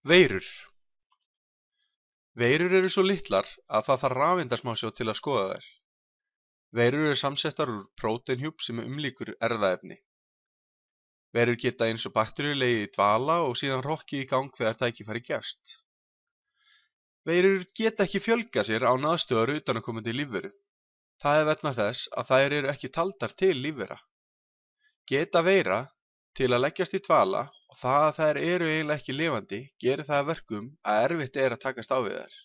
Veirur. Veirur eru svo litlar að það þarf rafeindasmásjá til að skoða þær. Veirur eru samsettar úr próteinhjúp sem umlykur erfðaefni. Veirur geta eins og bakteríur legið í dvala og síðan rokkið í gang þegar tækifæri gefst. Veirur geta ekki fjölgað sér án aðstoðar utanaðkomandi lífveru. Það er vegna þess að þær eru ekki taldar til lífvera. Geta veira til að leggjast í dvala og það að þær eru eiginlega ekki lifandi gerir það að verkum að erfitt er að takast á við þær.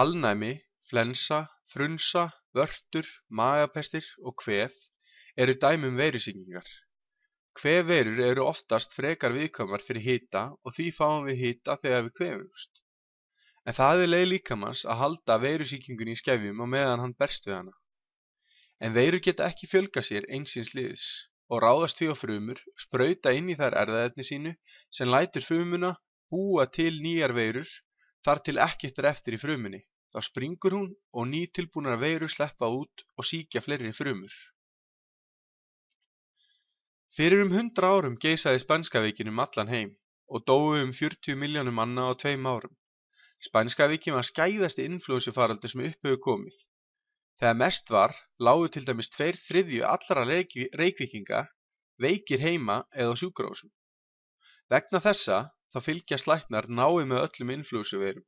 Alnæmi, flensa, frunsa, vörtur, magapestir og kvef eru dæmi um veirusýkingar. Kvefveirur eru oftast frekar viðkvæmar fyrir hita og því fáum við hita þegar við kvefumst. En það er leið líkamans að halda veirusýkingunni í skefjum á meðan hann berst við hana. En veirur geta ekki fjölgað sér eins síns liðs og ráðast því á frumur, sprauta inn í þær erfðaefni sínu sem lætur frumuna búa til nýjar veirur þar til ekkert er eftir í frumunni. Þá springur hún og nýtilbúnar veirur sleppa út og sýkja fleiri frumur. Fyrir 100 árum geisaði spænska veikin allan heim og dóu 40 milljónir manna á 2 árum. Spænska veikin var skæðasti inflúensufaraldur sem upp hefur komið. Þegar mest var, lágu til dæmis 2/3 allra Reykvíkinga veikir heima eða á sjúkrahúsum. Vegna þessa þá fylgjast læknar náið með öllum inflúensuveirum.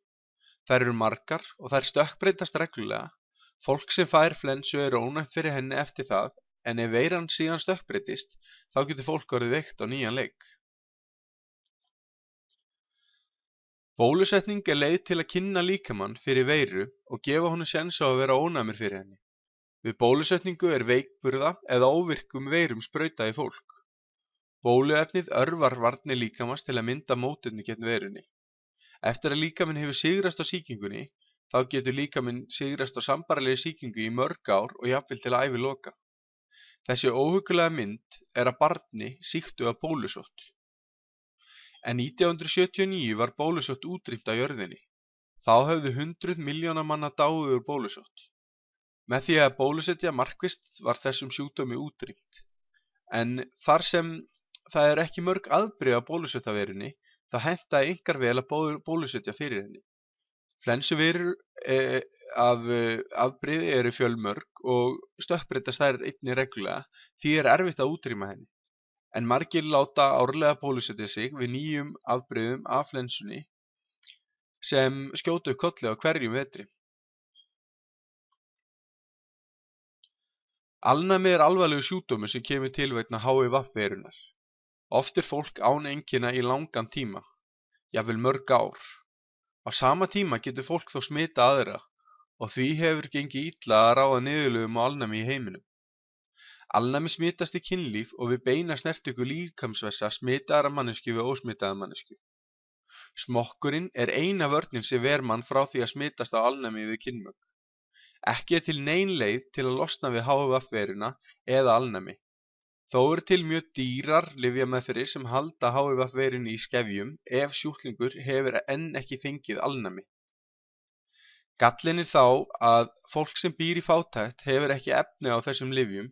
Þær eru margar og þær stökkbreytast reglulega. Fólk sem fær flensu er ónæmt fyrir henni eftir það, en ef veiran síðan stökkbreytist, þá getur fólk orðið veikt á nýjan leik. Bólusetning er leið til að kynna líkamann fyrir veiru og gefa honum séns á að vera ónæmur fyrir henni. Við bólusetningu er veikburða eða óvirkum veirum sprautað í fólk. Bóluefnið örvar varnir líkamans til að mynda mótefni gegn veirunni. Eftir að líkaminn hefur sigrast á sýkingunni, þá getur líkaminn sigrast á sambærilegri sýkingu í mörg ár og jafnvel til æviloka. Þessi óhuggulega mynd er af barni sýktu af bólusótt. En 1979 var bólusótt útrýmt af jörðinni. Þá höfðu 100 milljóna manna dáið úr bólusótt. Með því að bólusetja markvisst var þessum sjúkdómi útrýmt. En þar sem það er ekki mörg afbrigði af bólusettaveirunni, þá hentaði einkar vel að bólusetja fyrir henni. Flensuveirur afbrigði eru fjölmörg og stökkbreytast þær einnig reglulega, því er erfitt að útrýma henni. En margir láta árlega bólusetja sig við nýjum afbrigðum af flensunni sem skjóta upp kolli á hverjum vetri. Alnæmi er alvarlegur sjúkdómur sem kemur til vegna HIV-veirunar. Oft er fólk án einkenna í langan tíma, jafnvel mörg ár. Á sama tíma getur fólk þó smitað aðra og því hefur gengið illa að ráða niðurlögum á alnæmi í heiminum. Alnæmi smitast í kynlíf og við beina snertingu líkamsvessa smitaðra manneskju við ósmitaða manneskju. Smokkurinn er eina vörnin sem ver mann frá því að smitast á alnæmi við kynmök. Ekki er til nein leið til að losna við HIV-veiruna eða alnæmi. Þó eru til mjög dýrar lyfjameðferðir sem halda HIV-veirunni í skefjum ef sjúklingur hefur enn ekki fengið alnæmi. Gallinn er þá að fólk sem býr í fátækt hefur ekki efni á þessum lyfjum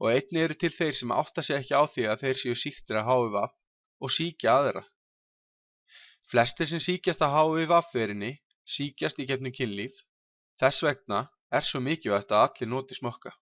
og einnig eru til þeir sem átta sig ekki á því að þeir séu sýktir af HIV og sýkja aðra. Flestir sem sýkjast af HIV-veirunni sýkjast í gegnum kynlíf. Þess vegna er svo mikilvægt að allir noti smokka.